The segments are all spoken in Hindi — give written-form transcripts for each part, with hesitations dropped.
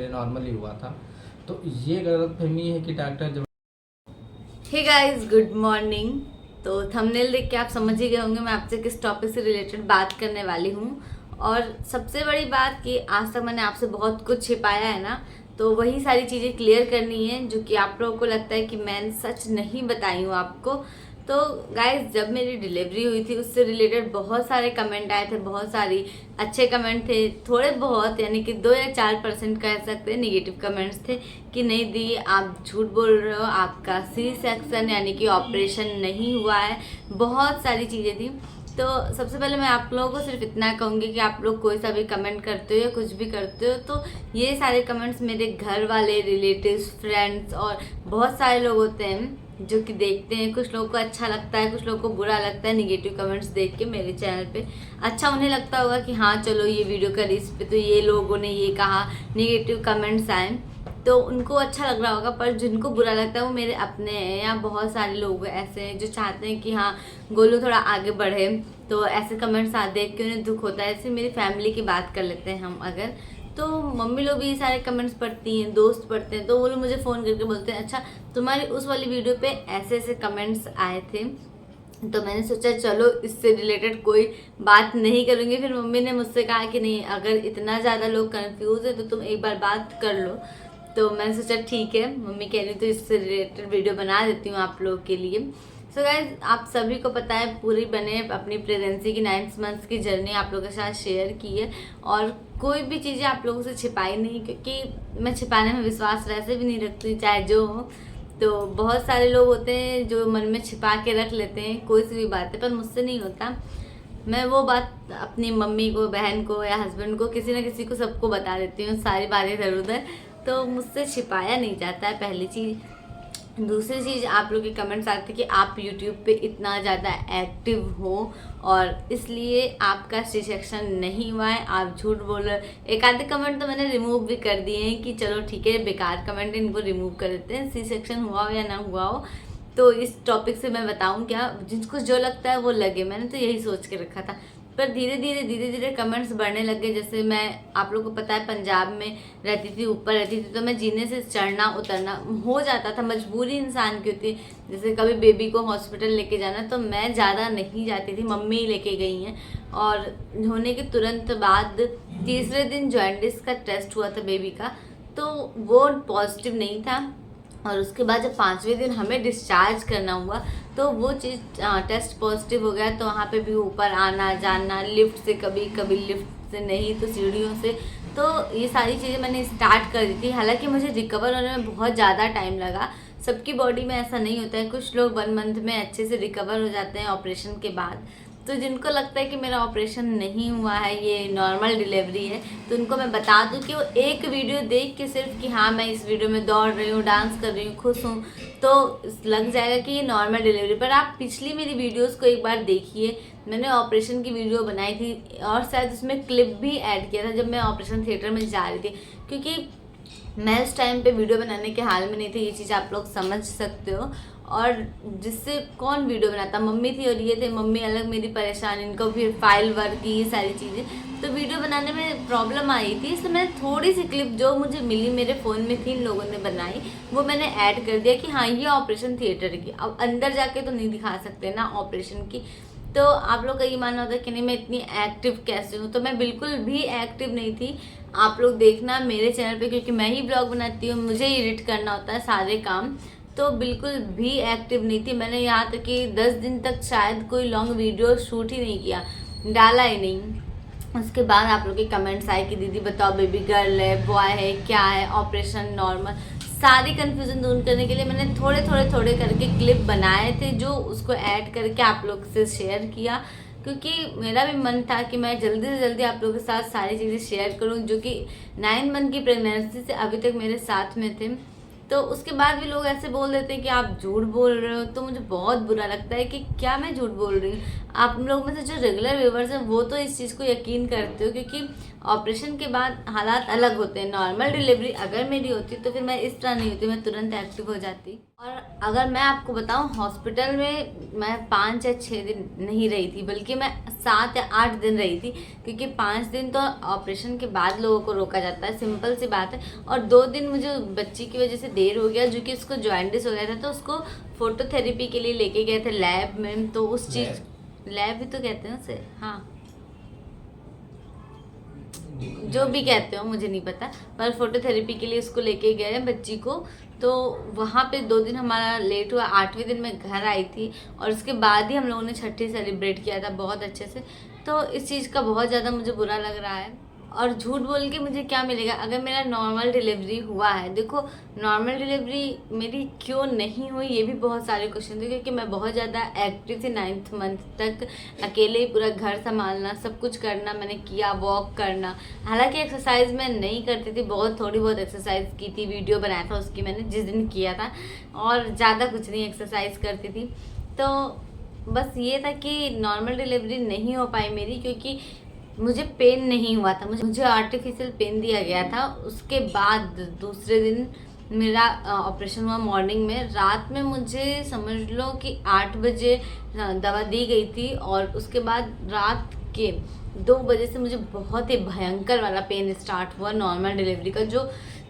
मेरे नॉर्मली हुआ था। तो ये गलतफहमी है कि डॉक्टर जब हे गाइस, गुड मॉर्निंग। तो थंबनेल देख के आप समझ ही गए होंगे मैं आपसे किस टॉपिक से रिलेटेड बात करने वाली हूँ। और सबसे बड़ी बात कि आज तक मैंने आपसे बहुत कुछ छिपाया है ना, तो वही सारी चीज़ें क्लियर करनी है जो कि आप लोगों को लगता है कि मैंने सच नहीं बताई हूँ आपको। तो गाइस, जब मेरी डिलीवरी हुई थी उससे रिलेटेड बहुत सारे कमेंट आए थे, बहुत सारी अच्छे कमेंट थे, थोड़े बहुत यानी कि 2 या 4% कह सकते हैं नेगेटिव कमेंट्स थे कि नहीं दी, आप झूठ बोल रहे हो, आपका सी सेक्शन यानी कि ऑपरेशन नहीं हुआ है। बहुत सारी चीज़ें थी। तो सबसे पहले मैं आप लोगों को सिर्फ इतना कहूँगी कि आप लोग कोई सा भी कमेंट करते हो या कुछ भी करते हो तो ये सारे कमेंट्स मेरे घर वाले, रिलेटिव्स, फ्रेंड्स और बहुत सारे लोग होते हैं जो कि देखते हैं। कुछ लोगों को अच्छा लगता है, कुछ लोगों को बुरा लगता है निगेटिव कमेंट्स देख के मेरे चैनल पे। अच्छा उन्हें लगता होगा कि हाँ चलो ये वीडियो कर इस पे तो ये लोगों ने ये कहा, निगेटिव कमेंट्स आए तो उनको अच्छा लग रहा होगा, पर जिनको बुरा लगता है वो मेरे अपने हैं या बहुत सारे लोग ऐसे हैं जो चाहते हैं कि हाँ गोलू थोड़ा आगे बढ़े। तो ऐसे कमेंट्स देख के उन्हें दुख होता है। ऐसे मेरी फैमिली की बात कर लेते हैं हम अगर, तो मम्मी लोग भी ये सारे कमेंट्स पढ़ती हैं, दोस्त पढ़ते हैं, तो वो लोग मुझे फ़ोन करके बोलते हैं अच्छा तुम्हारी उस वाली वीडियो पे ऐसे ऐसे कमेंट्स आए थे। तो मैंने सोचा चलो इससे रिलेटेड कोई बात नहीं करूँगी। फिर मम्मी ने मुझसे कहा कि नहीं, अगर इतना ज़्यादा लोग कंफ्यूज है तो तुम एक बार बात कर लो। तो मैंने सोचा ठीक है, मम्मी कह रही तो इससे रिलेटेड वीडियो बना देती हूँ आप लोगों के लिए। सो गाइज, आप सभी को पता है पूरी बने अपनी प्रेगनेंसी की 9 मंथ्स की जर्नी आप लोगों के साथ शेयर की है और कोई भी चीज़ें आप लोगों से छिपाई नहीं, क्योंकि मैं छिपाने में विश्वास वैसे भी नहीं रखती चाहे जो हो। तो बहुत सारे लोग होते हैं जो मन में छिपा के रख लेते हैं कोई सी भी बात है, पर मुझसे नहीं होता। मैं वो बात अपनी मम्मी को, बहन को या हस्बैंड को, किसी ना किसी को, सबको बता देती हूँ सारी बातें इधर उधर। तो मुझसे छिपाया नहीं जाता है, पहली चीज़। दूसरी चीज़, आप लोग के कमेंट्स आते कि आप यूट्यूब पे इतना ज़्यादा एक्टिव हो और इसलिए आपका सी सेक्शन नहीं हुआ है, आप झूठ बोल रहे हो। एक आधे कमेंट तो मैंने रिमूव भी कर दिए हैं कि चलो ठीक है बेकार कमेंट, इनको रिमूव कर देते हैं, सी सेक्शन हुआ हो या ना हुआ हो। तो इस टॉपिक से मैं बताऊं क्या, जिसको जो लगता है वो लगे, मैंने तो यही सोच के रखा था। पर धीरे धीरे कमेंट्स बढ़ने लगे। जैसे मैं, आप लोगों को पता है पंजाब में रहती थी, ऊपर रहती थी, तो मैं जीने से चढ़ना उतरना हो जाता था, मजबूरी इंसान की होती है। जैसे कभी बेबी को हॉस्पिटल लेके जाना तो मैं ज़्यादा नहीं जाती थी, मम्मी ही लेके गई हैं। और होने के तुरंत बाद तीसरे दिन जॉन्डिस का टेस्ट हुआ था बेबी का, तो वो पॉजिटिव नहीं था। और उसके बाद जब 5वें दिन हमें डिस्चार्ज करना हुआ तो वो चीज़ टेस्ट पॉजिटिव हो गया। तो वहाँ पे भी ऊपर आना जाना, लिफ्ट से, कभी कभी लिफ्ट से नहीं तो सीढ़ियों से। तो ये सारी चीज़ें मैंने स्टार्ट कर दी थी। हालांकि मुझे रिकवर होने में बहुत ज़्यादा टाइम लगा, सबकी बॉडी में ऐसा नहीं होता है, कुछ लोग 1 मंथ में अच्छे से रिकवर हो जाते हैं ऑपरेशन के बाद। तो जिनको लगता है कि मेरा ऑपरेशन नहीं हुआ है, ये नॉर्मल डिलीवरी है, तो उनको मैं बता दूं कि वो एक वीडियो देख के सिर्फ कि हाँ मैं इस वीडियो में दौड़ रही हूँ, डांस कर रही हूँ, खुश हूँ, तो लग जाएगा कि ये नॉर्मल डिलीवरी। पर आप पिछली मेरी वीडियोस को एक बार देखिए, मैंने ऑपरेशन की वीडियो बनाई थी और शायद उसमें क्लिप भी ऐड किया था जब मैं ऑपरेशन थिएटर में जा रही थी, क्योंकि मैं उस टाइम पे वीडियो बनाने के हाल में नहीं थी। ये चीज़ आप लोग समझ सकते हो। और जिससे कौन वीडियो बनाता, मम्मी थी और ये थे, मम्मी अलग मेरी परेशान, इनको फिर फाइल वर्क की ये सारी चीज़ें, तो वीडियो बनाने में प्रॉब्लम आई थी। इसलिए मैंने थोड़ी सी क्लिप जो मुझे मिली, मेरे फ़ोन में थी, इन लोगों ने बनाई, वो मैंने ऐड कर दिया कि हाँ ये ऑपरेशन थिएटर की। अब अंदर जाके तो नहीं दिखा सकते ना ऑपरेशन की। तो आप लोग का ये मानना होता है कि नहीं मैं इतनी एक्टिव कैसे हूँ, तो मैं बिल्कुल भी एक्टिव नहीं थी। आप लोग देखना मेरे चैनल पे, क्योंकि मैं ही ब्लॉग बनाती हूँ, मुझे एडिट करना होता है सारे काम, तो बिल्कुल भी एक्टिव नहीं थी। मैंने यहाँ तक कि 10 दिन तक शायद कोई लॉन्ग वीडियो शूट ही नहीं किया, डाला ही नहीं। उसके बाद आप लोग के कमेंट्स आए कि दीदी बताओ बेबी गर्ल है, बॉय है, क्या है, ऑपरेशन नॉर्मल, सारी कन्फ्यूज़न दूर करने के लिए मैंने थोड़े करके क्लिप बनाए थे जो उसको ऐड करके आप लोग से शेयर किया। क्योंकि मेरा भी मन था कि मैं जल्दी से जल्दी आप लोगों के साथ सारी चीज़ें शेयर करूं जो कि 9 मंथ की प्रेगनेंसी से अभी तक मेरे साथ में थे। तो उसके बाद भी लोग ऐसे बोल देते हैं कि आप झूठ बोल रहे हो, तो मुझे बहुत बुरा लगता है कि क्या मैं झूठ बोल रही हूँ। आप लोग में से जो रेगुलर व्यूवर्स हैं वो तो इस चीज़ को यकीन करते हो, क्योंकि ऑपरेशन के बाद हालात अलग होते हैं। नॉर्मल डिलीवरी अगर मेरी होती तो फिर मैं इस तरह नहीं होती, मैं तुरंत एक्टिव हो जाती। और अगर मैं आपको बताऊं, हॉस्पिटल में मैं 5 या 6 दिन नहीं रही थी, बल्कि मैं 7 या 8 दिन रही थी, क्योंकि 5 दिन तो ऑपरेशन के बाद लोगों को रोका जाता है, सिंपल सी बात है। और 2 दिन मुझे बच्ची की वजह से देर हो गया, जो कि उसको जॉइंटिस हो गया था, तो उसको फोटोथेरेपी के लिए लेके गए थे लैब में। तो उस चीज़, लैब भी तो कहते हैं उसे, हाँ जो भी कहते हो मुझे नहीं पता, पर फोटोथेरेपी के लिए उसको लेके गए बच्ची को। तो वहाँ पे 2 दिन हमारा लेट हुआ, 8वें दिन मैं घर आई थी, और उसके बाद ही हम लोगों ने छठी सेलिब्रेट किया था बहुत अच्छे से। तो इस चीज़ का बहुत ज़्यादा मुझे बुरा लग रहा है। और झूठ बोल के मुझे क्या मिलेगा अगर मेरा नॉर्मल डिलीवरी हुआ है। देखो, नॉर्मल डिलीवरी मेरी क्यों नहीं हुई, ये भी बहुत सारे क्वेश्चन थे, क्योंकि मैं बहुत ज़्यादा एक्टिव थी 9th मंथ तक। अकेले ही पूरा घर संभालना, सब कुछ करना मैंने किया, वॉक करना। हालांकि एक्सरसाइज मैं नहीं करती थी, बहुत थोड़ी बहुत एक्सरसाइज की थी, वीडियो बनाया था उसकी मैंने जिस दिन किया था, और ज़्यादा कुछ नहीं एक्सरसाइज करती थी। तो बस ये था कि नॉर्मल डिलीवरी नहीं हो पाई मेरी, क्योंकि मुझे पेन नहीं हुआ था, मुझे आर्टिफिशियल पेन दिया गया था। उसके बाद दूसरे दिन मेरा ऑपरेशन हुआ मॉर्निंग में। रात में मुझे समझ लो कि 8 बजे दवा दी गई थी, और उसके बाद रात के 2 बजे से मुझे बहुत ही भयंकर वाला पेन स्टार्ट हुआ नॉर्मल डिलीवरी का, जो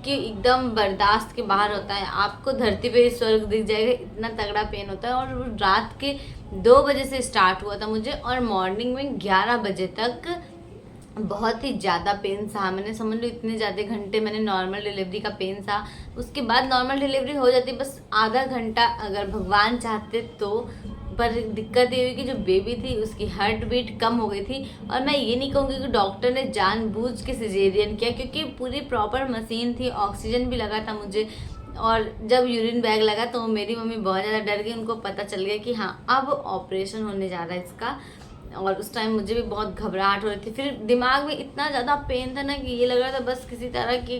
कि एकदम बर्दाश्त के बाहर होता है। आपको धरती पे स्वर्ग दिख जाएगा, इतना तगड़ा पेन होता है। और वो रात के 2 बजे से स्टार्ट हुआ था मुझे, और मॉर्निंग में 11 बजे तक बहुत ही ज़्यादा पेन सहा मैंने, समझ लो इतने ज़्यादा घंटे मैंने नॉर्मल डिलीवरी का पेन सहा। उसके बाद नॉर्मल डिलीवरी हो जाती, बस आधा घंटा अगर भगवान चाहते तो। पर दिक्कत ये हुई कि जो बेबी थी उसकी हार्ट बीट कम हो गई थी। और मैं ये नहीं कहूँगी कि डॉक्टर ने जानबूझ के सिजेरियन किया, क्योंकि पूरी प्रॉपर मशीन थी, ऑक्सीजन भी लगा था मुझे। और जब यूरिन बैग लगा तो मेरी मम्मी बहुत ज़्यादा डर गई, उनको पता चल गया कि हाँ अब ऑपरेशन होने जा रहा है इसका। और उस टाइम मुझे भी बहुत घबराहट हो रही थी, फिर दिमाग में इतना ज़्यादा पेन था ना कि ये लग रहा था बस किसी तरह की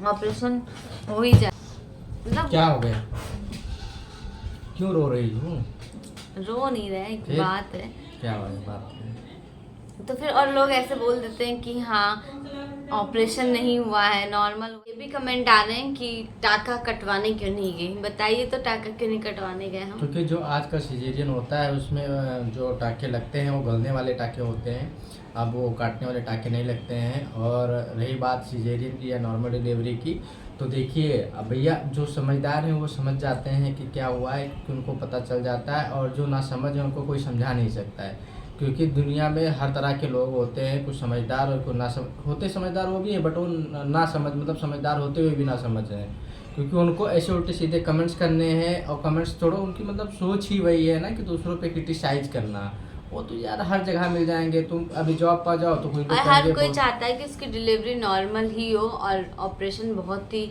ऑपरेशन हो ही जाए। मतलब क्या हो गया, क्यों रो रही हूँ? रो नहीं रहे, एक फिर? बात है। क्या बात है? तो फिर और लोग ऐसे बोल देते हैं कि हाँ ऑपरेशन नहीं हुआ है, नॉर्मल। ये भी कमेंट आ रहे हैं कि टाका कटवाने क्यों नहीं गए, बताइए तो टाका क्यों नहीं कटवाने गए हम? क्योंकि जो आज का सिजेरियन होता है उसमें जो टाके लगते हैं वो गलने वाले टाके होते हैं, अब वो काटने वाले टाके नहीं लगते हैं। और रही बात सिजेरियन की या नॉर्मल डिलीवरी की, तो देखिए अब भैया जो समझदार हैं वो समझ जाते हैं कि क्या हुआ है, कि उनको पता चल जाता है। और जो ना समझ है उनको कोई समझा नहीं सकता है, क्योंकि दुनिया में हर तरह के लोग होते हैं, कुछ समझदार और कुछ ना होते समझदार वो भी है, बट वो ना समझ मतलब समझदार होते हुए भी ना समझ रहे हैं, क्योंकि उनको ऐसे उल्टे सीधे कमेंट्स करने हैं। और कमेंट्स छोड़ो, उनकी मतलब सोच ही वही है ना कि दूसरों पे क्रिटिसाइज करना। वो तो यार हर जगह मिल जाएंगे, तुम अभी जॉब पा जाओ तो कोई लोग और हर कहेंगे कोई चाहता है कि उसकी डिलीवरी नॉर्मल ही हो, और ऑपरेशन बहुत ही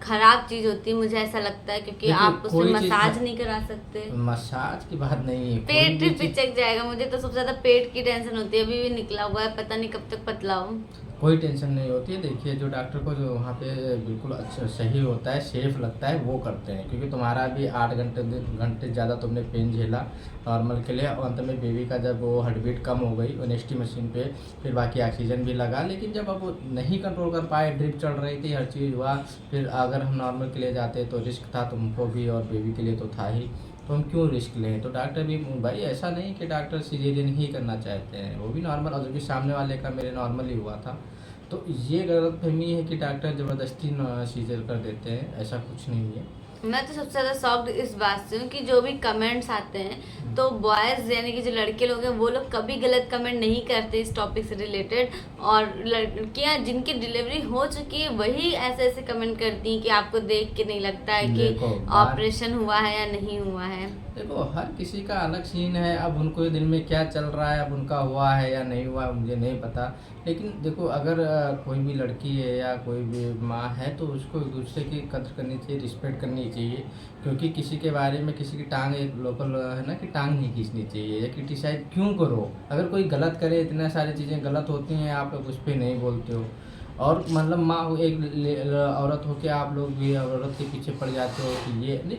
खराब चीज होती है, मुझे ऐसा लगता है, क्योंकि देखिए, आप उसमें कोई चीज़ मसाज नहीं करा सकते, मसाज की बात नहीं है, कोई पेट भी भी चीज़ पिचक जाएगा। मुझे तो सबसे ज्यादा पेट की टेंशन होती है, अभी भी निकला हुआ है, पता नहीं कब तक पतला हो। कोई टेंशन नहीं होती है। देखिए जो डॉक्टर को जो वहाँ पे बिल्कुल अच्छा सही होता है, सेफ लगता है, वो करते हैं, क्योंकि तुम्हारा भी 8 घंटे ज़्यादा तुमने पेन झेला नॉर्मल के लिए। और अंत में बेबी का जब वो हार्ट बीट कम हो गई ओनेस्टी मशीन पे, फिर बाकी ऑक्सीजन भी लगा, लेकिन जब अब वो नहीं कंट्रोल कर पाए, ड्रिप चल रही थी, हर चीज़ हुआ, फिर अगर हम नॉर्मल के लिए जाते तो रिस्क था तुमको भी और बेबी के लिए तो था ही, तो हम क्यों रिस्क लें। तो डॉक्टर भी भाई ऐसा नहीं कि डॉक्टर सिजेरियन ही करना चाहते हैं, वो भी नॉर्मल, और जो कि सामने वाले का मेरे नॉर्मल ही हुआ था। तो ये गलतफहमी है कि डॉक्टर ज़बरदस्ती सीजर कर देते हैं, ऐसा कुछ नहीं है। मैं तो सबसे ज़्यादा शॉक्ड इस बात से हूँ कि जो भी कमेंट्स आते हैं, तो बॉयज़ यानी कि जो लड़के लोग हैं वो लोग कभी गलत कमेंट नहीं करते इस टॉपिक से रिलेटेड, और लड़कियाँ जिनकी डिलीवरी हो चुकी है वही ऐसे ऐसे कमेंट करती हैं कि आपको देख के नहीं लगता है कि ऑपरेशन हुआ है या नहीं हुआ है। देखो हर किसी का अलग सीन है, अब उनको दिल में क्या चल रहा है, अब उनका हुआ है या नहीं हुआ मुझे नहीं पता। लेकिन देखो अगर कोई भी लड़की है या कोई भी माँ है तो उसको एक दूसरे की कदर करनी चाहिए, रिस्पेक्ट करनी चाहिए, क्योंकि किसी के बारे में किसी की टांग, एक लोकल है ना कि टांग नहीं खींचनी चाहिए या क्रिटिसाइज क्यों करो। अगर कोई गलत करे, इतना सारी चीज़ें गलत होती हैं, आप लोग उस पर नहीं बोलते हो। और मतलब माँ एक औरत हो के आप लोग भी औरत के पीछे पड़ जाते हो कि ये नहीं,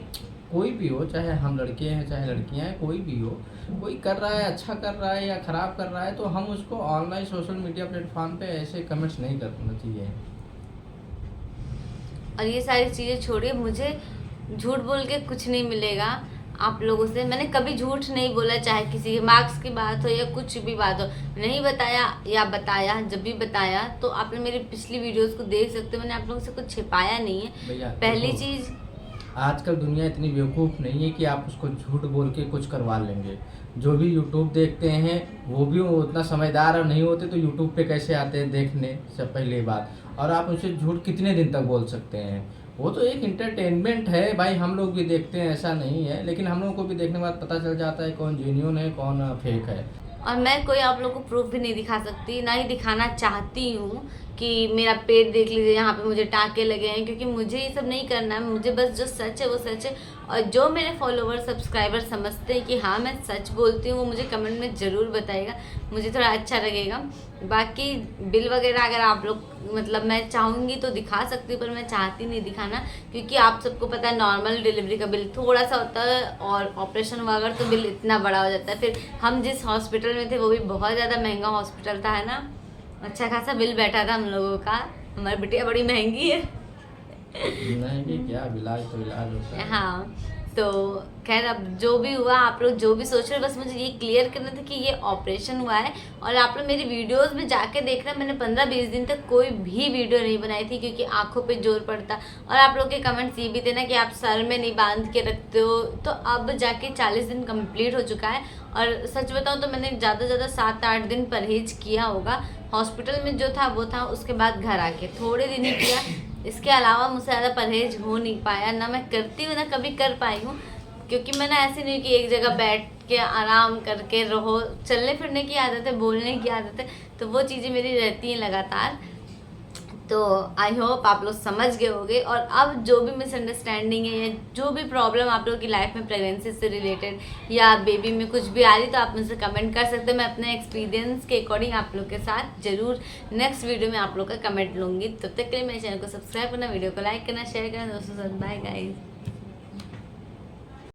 कोई भी हो, चाहे हम लड़के हैं चाहे लड़कियां हैं, कोई भी हो, कोई कर रहा है अच्छा कर रहा है या ख़राब कर रहा है तो हम उसको ऑनलाइन सोशल मीडिया प्लेटफॉर्म पे ऐसे कमेंट्स नहीं करना चाहिए। और ये सारी चीज़ें छोड़िए, मुझे झूठ बोल के कुछ नहीं मिलेगा आप लोगों से। मैंने कभी झूठ नहीं बोला, चाहे किसी के मार्क्स की बात हो या कुछ भी बात हो, नहीं बताया या बताया, जब भी बताया तो आप लोग मेरी पिछली वीडियोस को देख सकते हो। मैंने आप लोगों से कुछ छिपाया नहीं है। भैया पहली देखो, चीज़, आजकल दुनिया इतनी बेवकूफ़ नहीं है कि आप उसको झूठ बोल के कुछ करवा लेंगे। जो भी यूट्यूब देखते हैं वो भी उतना समझदार नहीं होते, तो यूट्यूब पे कैसे आते हैं देखने, सब पहली बात। और आप उनसे झूठ कितने दिन तक बोल सकते हैं? वो तो एक इंटरटेनमेंट है भाई, हम लोग भी देखते हैं, ऐसा नहीं है, लेकिन हम लोग को भी देखने के बाद पता चल जाता है कौन जेन्युइन है कौन फेक है। और मैं कोई आप लोगों को प्रूफ भी नहीं दिखा सकती, ना ही दिखाना चाहती हूँ कि मेरा पेट देख लीजिए, यहाँ पे मुझे टाँके लगे हैं, क्योंकि मुझे ये सब नहीं करना है। मुझे बस जो सच है वो सच है, और जो मेरे फॉलोवर सब्सक्राइबर समझते हैं कि हाँ मैं सच बोलती हूँ, वो मुझे कमेंट में ज़रूर बताइएगा, मुझे थोड़ा अच्छा लगेगा। बाकी बिल वगैरह अगर आप लोग, मतलब मैं चाहूँगी तो दिखा सकती हूँ, पर मैं चाहती नहीं दिखाना, क्योंकि आप सबको पता है नॉर्मल डिलीवरी का बिल थोड़ा सा होता है, और ऑपरेशन वगैरह तो बिल इतना बड़ा हो जाता है। फिर हम जिस हॉस्पिटल में थे वो भी बहुत ज़्यादा महंगा हॉस्पिटल था, है ना, अच्छा खासा बिल बैठा था हम लोगों का। हमारी बिटिया बड़ी महंगी है। नहीं क्या, इलाज तो इलाज होता है। हाँ, तो खैर अब जो भी हुआ, आप लोग जो भी सोच रहे हो, बस मुझे ये क्लियर करना था कि ये ऑपरेशन हुआ है। और आप लोग मेरी वीडियोस में जाके देख रहे हैं, मैंने 15-20 दिन तक कोई भी वीडियो नहीं बनाई थी, क्योंकि आंखों पे जोर पड़ता। और आप लोग के कमेंट्स ये भी थे ना कि आप सर में नहीं बांध के रखते हो, तो अब जाके 40 दिन कंप्लीट हो चुका है। और सच बताऊँ तो मैंने ज़्यादा से ज़्यादा 7-8 दिन परहेज किया होगा। हॉस्पिटल में जो था वो था, उसके बाद घर आके थोड़े दिन ही किया। इसके अलावा मुझसे ज़्यादा परहेज हो नहीं पाया, ना मैं करती हूँ ना कभी कर पाई हूँ, क्योंकि मैंने ऐसे नहीं कि एक जगह बैठ के आराम करके रहो। चलने फिरने की आदत है, बोलने की आदत है, तो वो चीज़ें मेरी रहती हैं लगातार। तो आई होप आप लोग समझ गए होंगे। और अब जो भी मिसअंडरस्टैंडिंग है या जो भी प्रॉब्लम आप लोगों की लाइफ में प्रेगनेंसी से रिलेटेड या बेबी में कुछ भी आ रही, तो आप मुझसे कमेंट कर सकते हैं। मैं अपने एक्सपीरियंस के अकॉर्डिंग आप लोग के साथ जरूर नेक्स्ट वीडियो में आप लोग का कमेंट लूँगी। तब तक के लिए मेरे चैनल को सब्सक्राइब करना, वीडियो को लाइक करना, शेयर करना दोस्तों के साथ। Bye guys.